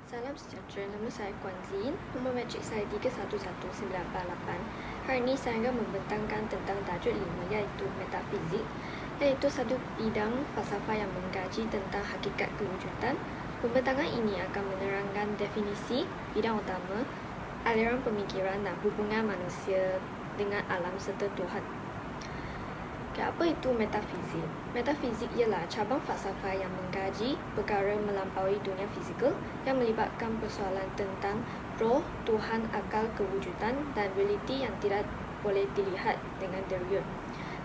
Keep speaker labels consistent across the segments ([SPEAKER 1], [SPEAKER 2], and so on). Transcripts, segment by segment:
[SPEAKER 1] Salam sejahtera, nama saya Kuan Zin, nombor matrik saya 311948. Hari ini saya akan membentangkan tentang tajuk 5 iaitu metafizik, iaitu satu bidang falsafah yang mengkaji tentang hakikat kewujudan. Pembentangan ini akan menerangkan definisi, bidang utama, aliran pemikiran dan hubungan manusia dengan alam serta Tuhan. Apa itu metafizik? Metafizik ialah cabang falsafah yang mengkaji perkara melampaui dunia fizikal yang melibatkan persoalan tentang roh, Tuhan, akal, kewujudan dan realiti yang tidak boleh dilihat dengan deriun.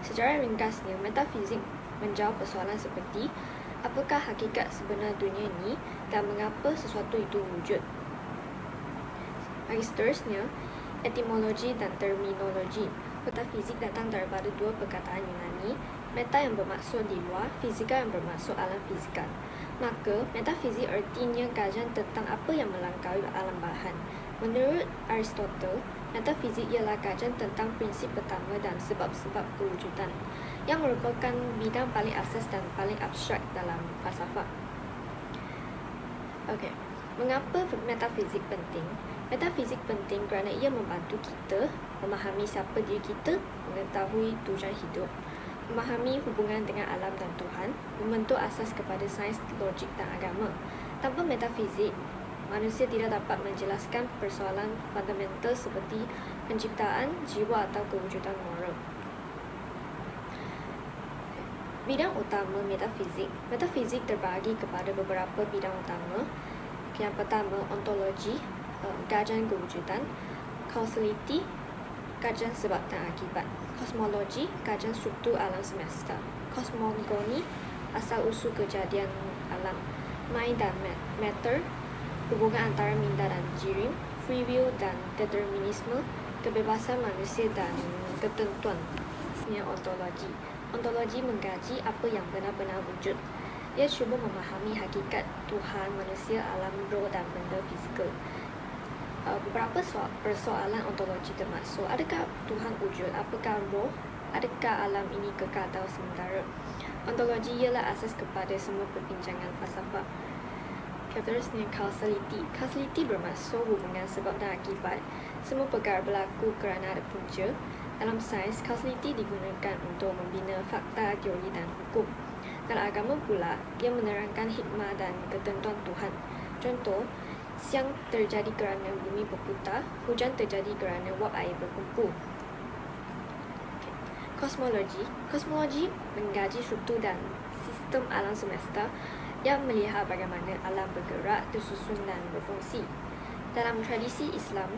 [SPEAKER 1] Secara ringkasnya, metafizik menjawab persoalan seperti apakah hakikat sebenar dunia ini dan mengapa sesuatu itu wujud. Bagi seterusnya, etimologi dan terminologi. Metafizik datang daripada dua perkataan Yunani, meta yang bermaksud di luar, fizika yang bermaksud alam fizikal. Maka, metafizik artinya kajian tentang apa yang melangkaui alam bahan. Menurut Aristotle, metafizik ialah kajian tentang prinsip pertama dan sebab-sebab kewujudan, yang merupakan bidang paling asas dan paling abstrak dalam falsafah. Mengapa metafizik penting? Metafizik penting kerana ia membantu kita memahami siapa diri kita, mengetahui tujuan hidup, memahami hubungan dengan alam dan Tuhan, membentuk asas kepada sains, logik dan agama. Tanpa metafizik, manusia tidak dapat menjelaskan persoalan fundamental seperti penciptaan, jiwa atau kewujudan moral. Bidang utama metafizik. Metafizik terbagi kepada beberapa bidang utama. Yang pertama, ontologi, kajian kewujudan, causality, kajian sebab dan akibat, kosmologi, kajian struktur alam semesta, kosmogoni, asal-usul kejadian alam, mind dan matter, hubungan antara minda dan jirim, free will dan determinisme, kebebasan manusia dan ketentuan. Ini ontologi. Ontologi mengkaji apa yang benar-benar wujud. Ia cuba memahami hakikat Tuhan, manusia, alam, roh dan benda fizikal. Beberapa persoalan ontologi termasuk adakah Tuhan wujud, apakah roh, adakah alam ini kekal atau sementara. Ontologi ialah asas kepada semua perbincangan falsafah. Seterusnya, causality. Causality bermaksud hubungan sebab dan akibat. Semua perkara berlaku kerana ada punca. Dalam sains, causality digunakan untuk membina fakta, teori dan hukum. Dalam agama pula, ia menerangkan hikmah dan ketentuan Tuhan. Contoh, siang terjadi kerana bumi berputar, hujan terjadi kerana wap air berkumpul. Kosmologi. Kosmologi mengkaji struktur dan sistem alam semesta yang melihat bagaimana alam bergerak, tersusun dan berfungsi. Dalam tradisi Islam,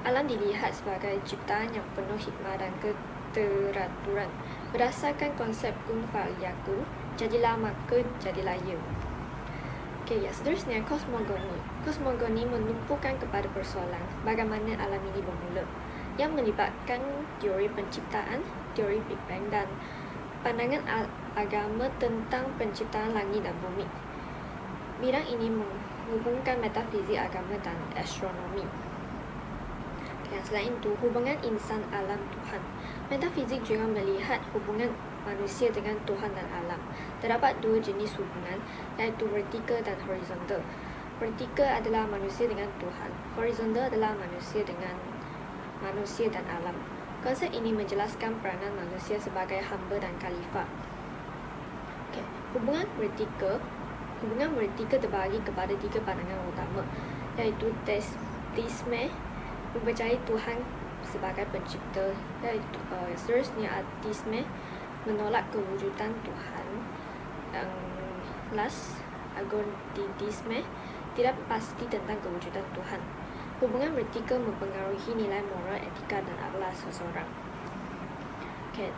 [SPEAKER 1] alam dilihat sebagai ciptaan yang penuh hikmah dan keteraturan. Berdasarkan konsep kun fa'aliyakun, jadilah maka jadilah ia. Seterusnya, kosmogoni. Kosmogoni menumpukan kepada persoalan bagaimana alam ini bermula, yang melibatkan teori penciptaan, teori Big Bang dan pandangan agama tentang penciptaan langit dan bumi. Bidang ini menghubungkan metafizik, agama dan astronomi. Selain itu, hubungan insan, alam, Tuhan. Metafizik juga melihat hubungan manusia dengan Tuhan dan alam. Terdapat dua jenis hubungan, iaitu vertikal dan horizontal. Vertikal adalah manusia dengan Tuhan. Horizontal adalah manusia dengan manusia dan alam. Konsep ini menjelaskan peranan manusia sebagai hamba dan khalifah. Hubungan vertikal terbagi kepada tiga pandangan utama, iaitu teisme, mempercayai Tuhan sebagai pencipta, iaitu seterusnya ateisme, menolak kewujudan Tuhan. Yang last, agnosticisme, tidak pasti tentang kewujudan Tuhan. Hubungan vertikal mempengaruhi nilai moral, etika dan akhlak seseorang.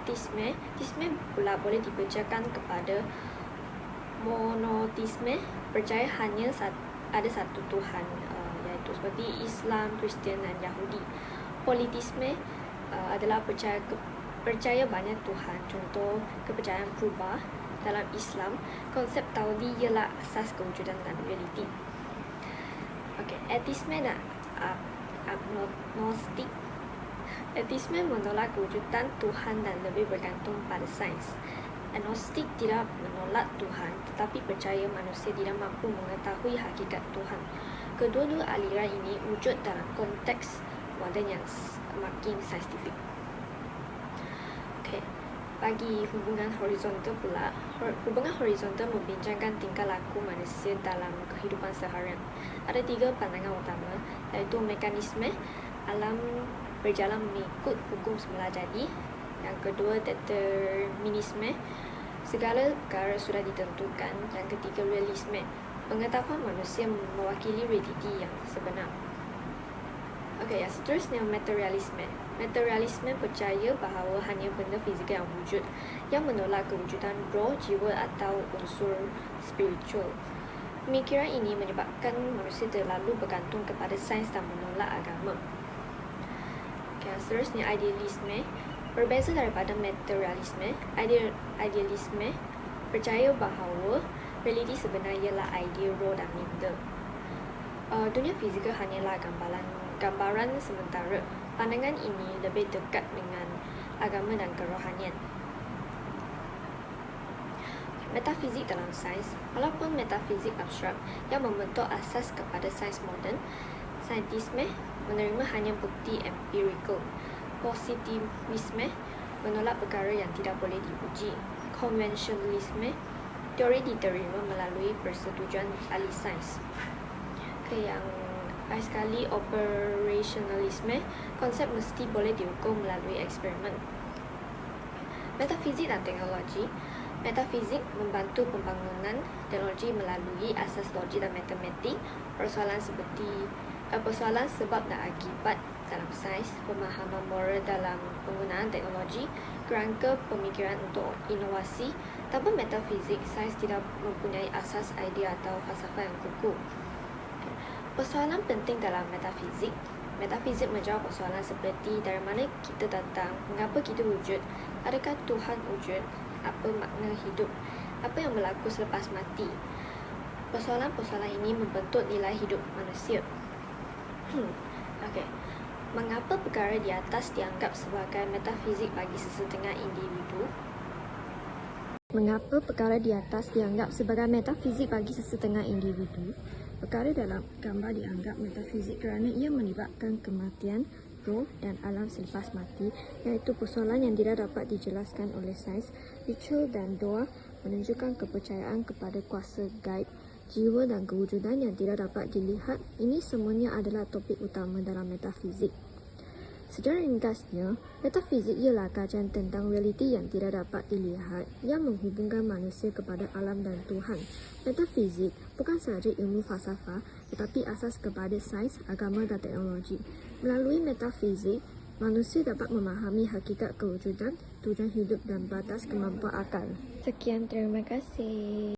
[SPEAKER 1] Teisme pula boleh dibacakan kepada monoteisme, percaya hanya ada satu Tuhan, iaitu seperti Islam, Kristian dan Yahudi. Politisme adalah percaya banyak Tuhan, contoh kepercayaan purba. Dalam Islam, konsep tauli ialah asas kewujudan dan realiti. Ateisme dan agnostik. Ateisme menolak kewujudan Tuhan dan lebih bergantung pada sains. Agnostik tidak menolak Tuhan, tetapi percaya manusia tidak mampu mengetahui hakikat Tuhan. kedua-dua aliran ini wujud dalam konteks moden yang makin saintifik. Okay. Bagi hubungan horizontal pula, hubungan horizontal membincangkan tingkah laku manusia dalam kehidupan seharian. Ada 3 pandangan utama, iaitu mekanisme alam berjalan mengikut hukum semula jadi. Yang kedua, determinisme, segala perkara sudah ditentukan. Yang ketiga, realisme, pengetahuan manusia mewakili realiti yang sebenar. Okey, yang seterusnya materialisme. Materialisme percaya bahawa hanya benda fizikal yang wujud, yang menolak kewujudan roh, jiwa atau unsur spiritual. Pemikiran ini menyebabkan manusia terlalu bergantung kepada sains dan menolak agama. Okay, yang seterusnya idealisme. Berbeza daripada materialisme, idealisme percaya bahawa realiti sebenar ialah idea, roh dan minda. Dunia fizikal hanyalah gambaran sementara. Pandangan ini lebih dekat dengan agama dan kerohanian. Metafizik dalam sains. Walaupun metafizik abstrak yang membentuk asas kepada sains moden, saintisme menerima hanya bukti empirikal. Positivisme menolak perkara yang tidak boleh diuji. Konvensionalisme, teori diterima melalui persetujuan ahli sains. Yang lain sekali, operasionalisme, konsep mesti boleh diukur melalui eksperimen. Metafizik dan teknologi. Metafizik membantu pembangunan teknologi melalui asas logik dan matematik. Persoalan sebab dan akibat dalam sains, pemahaman moral dalam penggunaan teknologi, kerangka pemikiran untuk inovasi. Tanpa metafizik, sains tidak mempunyai asas idea atau falsafah yang kukuh. Persoalan penting dalam metafizik. Metafizik menjawab persoalan seperti dari mana kita datang, mengapa kita wujud, adakah Tuhan wujud, apa makna hidup, apa yang berlaku selepas mati. Persoalan-persoalan ini membentuk nilai hidup manusia. Okey. Mengapa perkara di atas dianggap sebagai metafizik bagi sesetengah individu? Mengapa perkara di atas dianggap sebagai metafizik bagi sesetengah individu? Perkara dalam gambar dianggap metafizik kerana ia melibatkan kematian, roh dan alam selepas mati, iaitu persoalan yang tidak dapat dijelaskan oleh sains. Ritual dan doa menunjukkan kepercayaan kepada kuasa gaib, jiwa dan kewujudan yang tidak dapat dilihat. Ini semuanya adalah topik utama dalam metafizik. Secara ringkasnya, metafizik ialah kajian tentang realiti yang tidak dapat dilihat yang menghubungkan manusia kepada alam dan Tuhan. Metafizik bukan sahaja ilmu falsafah, tetapi asas kepada sains, agama dan teknologi. Melalui metafizik, manusia dapat memahami hakikat kewujudan, tujuan hidup dan batas kemampuan akal. Sekian, terima kasih.